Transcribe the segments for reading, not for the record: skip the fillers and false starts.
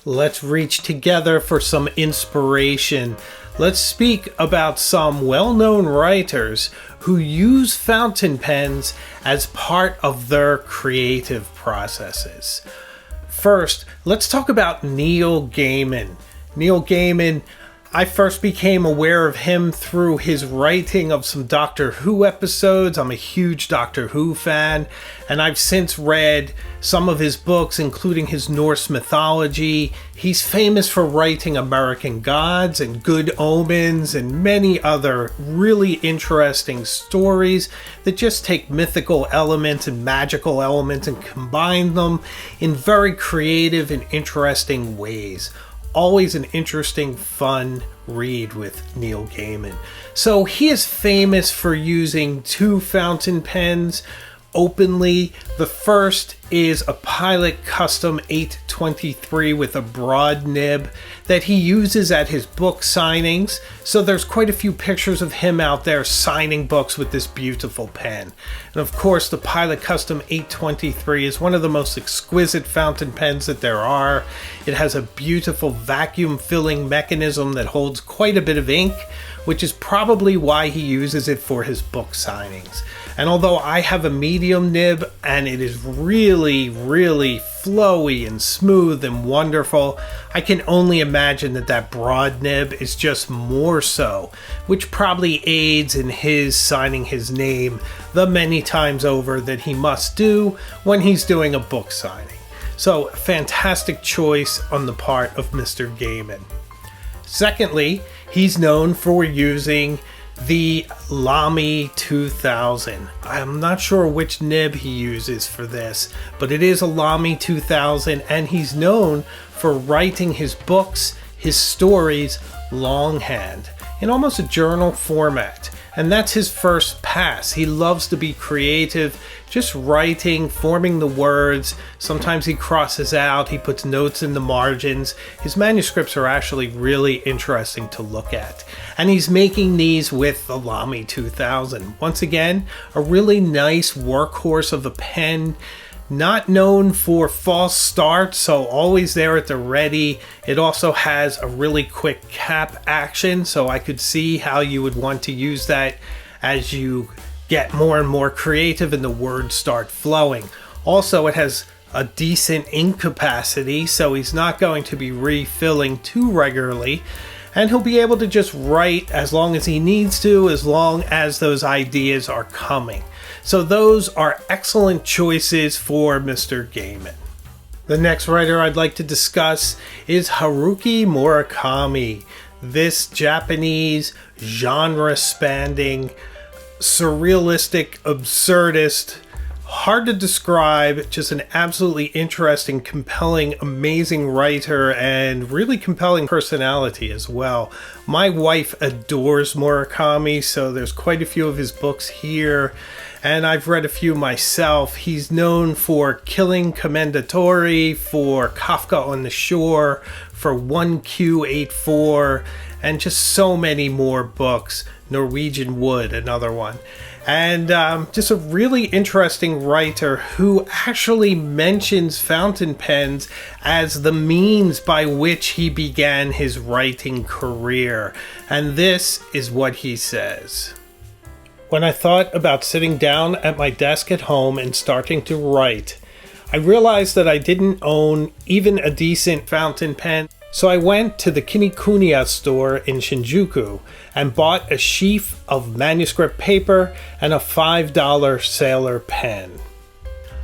Let's reach together for some inspiration. Let's speak about some well-known writers who use fountain pens as part of their creative processes. First, let's talk about Neil Gaiman. Neil Gaiman, I first became aware of him through his writing of some Doctor Who episodes. I'm a huge Doctor Who fan, and I've since read some of his books, including his Norse mythology. He's famous for writing American Gods and Good Omens and many other really interesting stories that just take mythical elements and magical elements and combine them in very creative and interesting ways. Always an interesting, fun read with Neil Gaiman. So he is famous for using two fountain pens openly. The first is a Pilot Custom 823 with a broad nib that he uses at his book signings. So there's quite a few pictures of him out there signing books with this beautiful pen. And of course, the Pilot Custom 823 is one of the most exquisite fountain pens that there are. It has a beautiful vacuum filling mechanism that holds quite a bit of ink, which is probably why he uses it for his book signings. And although I have a medium nib and it is really, really flowy and smooth and wonderful, I can only imagine that that broad nib is just more so, which probably aids in his signing his name the many times over that he must do when he's doing a book signing. So, fantastic choice on the part of Mr. Gaiman. Secondly, he's known for using the Lamy 2000. I'm not sure which nib he uses for this, but it is a Lamy 2000, and he's known for writing his books, his stories, longhand, in almost a journal format. And that's his first pass. He loves to be creative, just writing, forming the words. Sometimes he crosses out, he puts notes in the margins. His manuscripts are actually really interesting to look at. And he's making these with the Lamy 2000. Once again, a really nice workhorse of a pen. Not known for false starts, so always there at the ready. It also has a really quick cap action, so I could see how you would want to use that as you get more and more creative and the words start flowing. Also, it has a decent ink capacity, so he's not going to be refilling too regularly. And he'll be able to just write as long as he needs to, as long as those ideas are coming. So those are excellent choices for Mr. Gaiman. The next writer I'd like to discuss is Haruki Murakami. This Japanese genre-spanning, surrealistic, absurdist, hard to describe, just an absolutely interesting, compelling, amazing writer and really compelling personality as well. My wife adores Murakami, so there's quite a few of his books here, and I've read a few myself. He's known for Killing Commendatore, for Kafka on the Shore, for 1Q84, and just so many more books. Norwegian Wood, another one. And just a really interesting writer who actually mentions fountain pens as the means by which he began his writing career. And this is what he says. When I thought about sitting down at my desk at home and starting to write, I realized that I didn't own even a decent fountain pen. So I went to the Kinikuniya store in Shinjuku and bought a sheaf of manuscript paper and a $5 Sailor pen.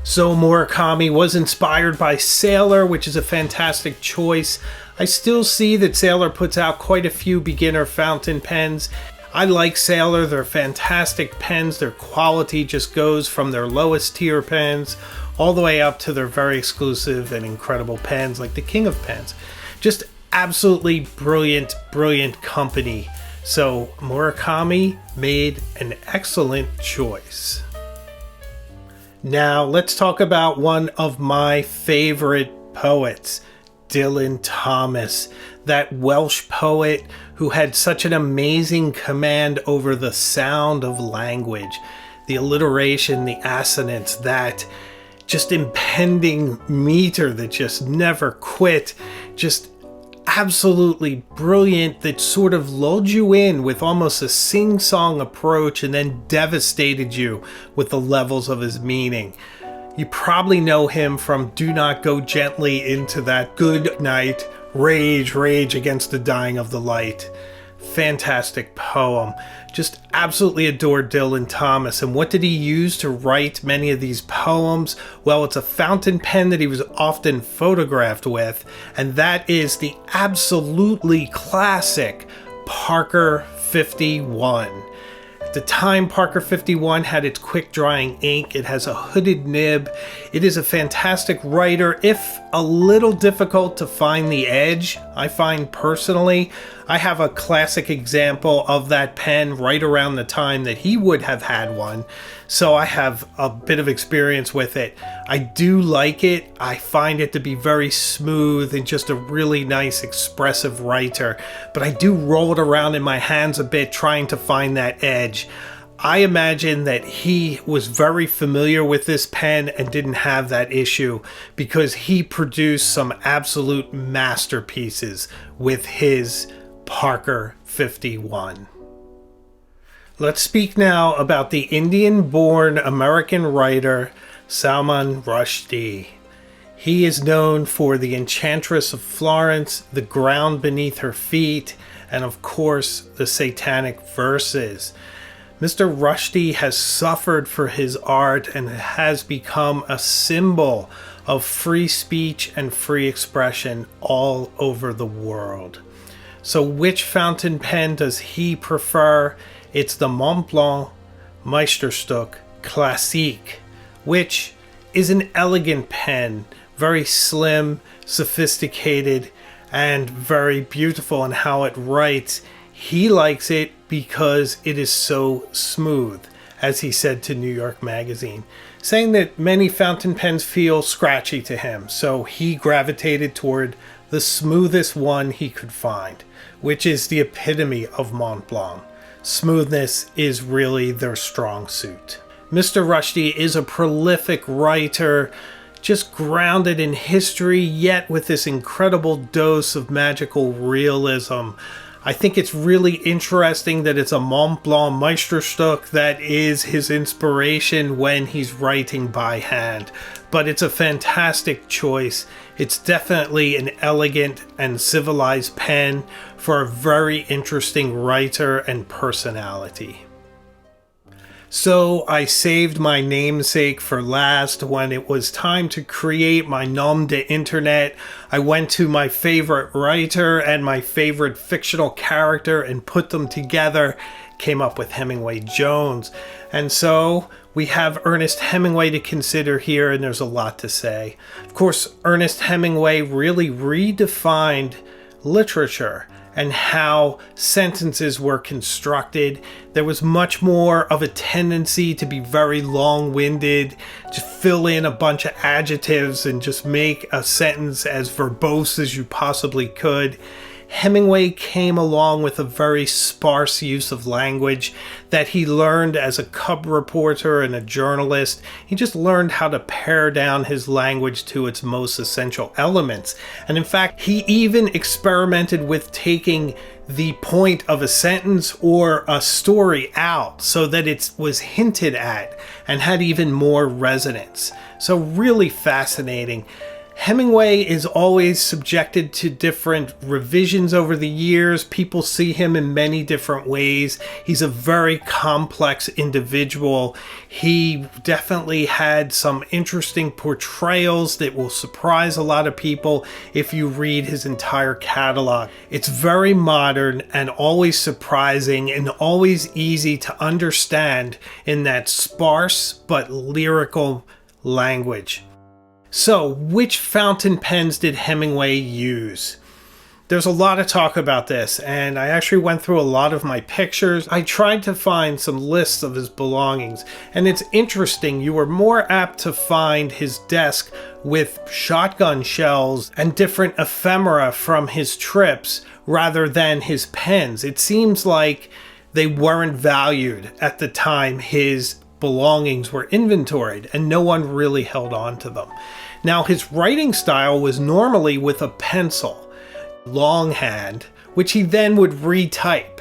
So Murakami was inspired by Sailor, which is a fantastic choice. I still see that Sailor puts out quite a few beginner fountain pens. I like Sailor, they're fantastic pens. Their quality just goes from their lowest tier pens all the way up to their very exclusive and incredible pens like the King of Pens. Just absolutely brilliant, brilliant company. So Murakami made an excellent choice. Now let's talk about one of my favorite poets, Dylan Thomas, that Welsh poet who had such an amazing command over the sound of language, the alliteration, the assonance, that just impending meter that just never quit, just absolutely brilliant, that sort of lulled you in with almost a sing-song approach and then devastated you with the levels of his meaning. You probably know him from Do Not Go Gently Into That Good Night, Rage, Rage Against the Dying of the Light. Fantastic poem. Just absolutely adored Dylan Thomas. And what did he use to write many of these poems? Well, it's a fountain pen that he was often photographed with, and that is the absolutely classic Parker 51. At the time, Parker 51 had its quick drying ink. It has a hooded nib. It is a fantastic writer, if a little difficult to find the edge, I find personally. I have a classic example of that pen right around the time that he would have had one, so I have a bit of experience with it. I do like it. I find it to be very smooth and just a really nice expressive writer, but I do roll it around in my hands a bit trying to find that edge. I imagine that he was very familiar with this pen and didn't have that issue because he produced some absolute masterpieces with his Parker 51. Let's speak now about the Indian-born American writer Salman Rushdie. He is known for The Enchantress of Florence, The Ground Beneath Her Feet, and of course, the Satanic Verses. Mr. Rushdie has suffered for his art and has become a symbol of free speech and free expression all over the world. So which fountain pen does he prefer? It's the Mont Blanc Meisterstück Classique, which is an elegant pen, very slim, sophisticated, and very beautiful in how it writes. He likes it because it is so smooth, as he said to New York Magazine, saying that many fountain pens feel scratchy to him, so he gravitated toward the smoothest one he could find, which is the epitome of Mont Blanc. Smoothness is really their strong suit. Mr. Rushdie is a prolific writer, just grounded in history, yet with this incredible dose of magical realism. I think it's really interesting that it's a Mont Blanc Meisterstück that is his inspiration when he's writing by hand. But it's a fantastic choice. It's definitely an elegant and civilized pen for a very interesting writer and personality. So I saved my namesake for last. When it was time to create my nom de internet, I went to my favorite writer and my favorite fictional character and put them together, came up with Hemingway Jones. And so we have Ernest Hemingway to consider here, and there's a lot to say. Of course, Ernest Hemingway really redefined literature and how sentences were constructed. There was much more of a tendency to be very long-winded, just fill in a bunch of adjectives and just make a sentence as verbose as you possibly could. Hemingway came along with a very sparse use of language that he learned as a cub reporter and a journalist. He just learned how to pare down his language to its most essential elements. And in fact, he even experimented with taking the point of a sentence or a story out so that it was hinted at and had even more resonance. So really fascinating. Hemingway is always subjected to different revisions over the years. People see him in many different ways. He's a very complex individual. He definitely had some interesting portrayals that will surprise a lot of people if you read his entire catalog. It's very modern and always surprising and always easy to understand in that sparse but lyrical language. So, which fountain pens did Hemingway use? There's a lot of talk about this, and I actually went through a lot of my pictures. I tried to find some lists of his belongings, and it's interesting. You were more apt to find his desk with shotgun shells and different ephemera from his trips rather than his pens. It seems like they weren't valued at the time his belongings were inventoried, and no one really held on to them. Now, his writing style was normally with a pencil, longhand, which he then would retype.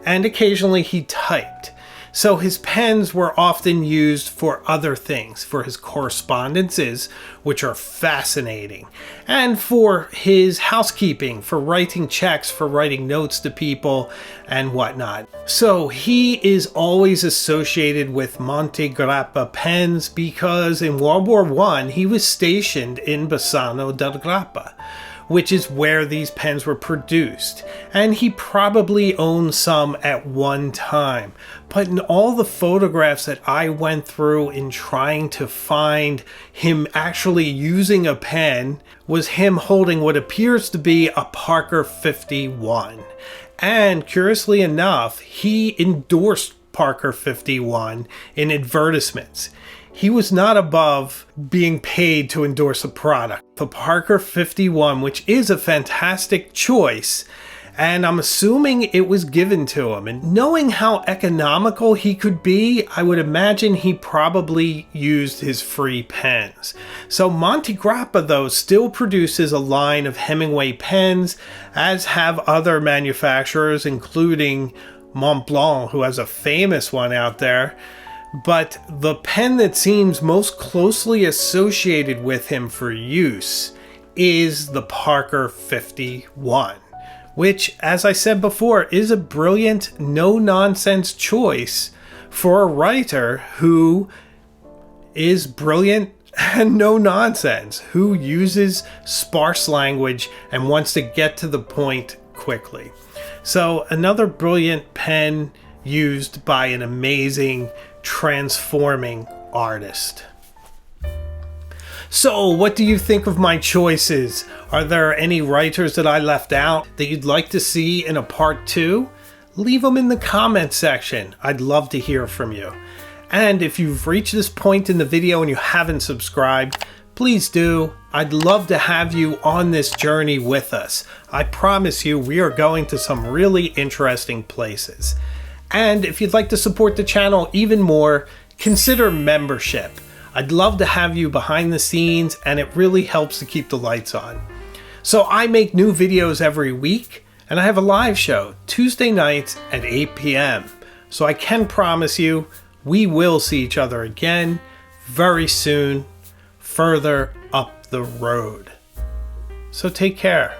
And occasionally he typed. So his pens were often used for other things, for his correspondences, which are fascinating, and for his housekeeping, for writing checks, for writing notes to people, and whatnot. So he is always associated with Monte Grappa pens because in World War I, he was stationed in Bassano del Grappa, which is where these pens were produced, and he probably owned some at one time. But in all the photographs that I went through in trying to find him actually using a pen was him holding what appears to be a Parker 51. And curiously enough, he endorsed Parker 51 in advertisements. He was not above being paid to endorse a product. The Parker 51, which is a fantastic choice, and I'm assuming it was given to him. And knowing how economical he could be, I would imagine he probably used his free pens. So Monte Grappa, though, still produces a line of Hemingway pens, as have other manufacturers, including Montblanc, who has a famous one out there. But the pen that seems most closely associated with him for use is the Parker 51, which, as I said before, is a brilliant, no-nonsense choice for a writer who is brilliant and no-nonsense, who uses sparse language and wants to get to the point quickly. So another brilliant pen used by an amazing, transforming artist. So, what do you think of my choices? Are there any writers that I left out that you'd like to see in a part 2? Leave them in the comment section. I'd love to hear from you. And if you've reached this point in the video and you haven't subscribed, please do. I'd love to have you on this journey with us. I promise you we are going to some really interesting places. And if you'd like to support the channel even more, consider membership. I'd love to have you behind the scenes, and it really helps to keep the lights on. So I make new videos every week, and I have a live show Tuesday nights at 8 p.m. So I can promise you we will see each other again very soon, further up the road. So take care.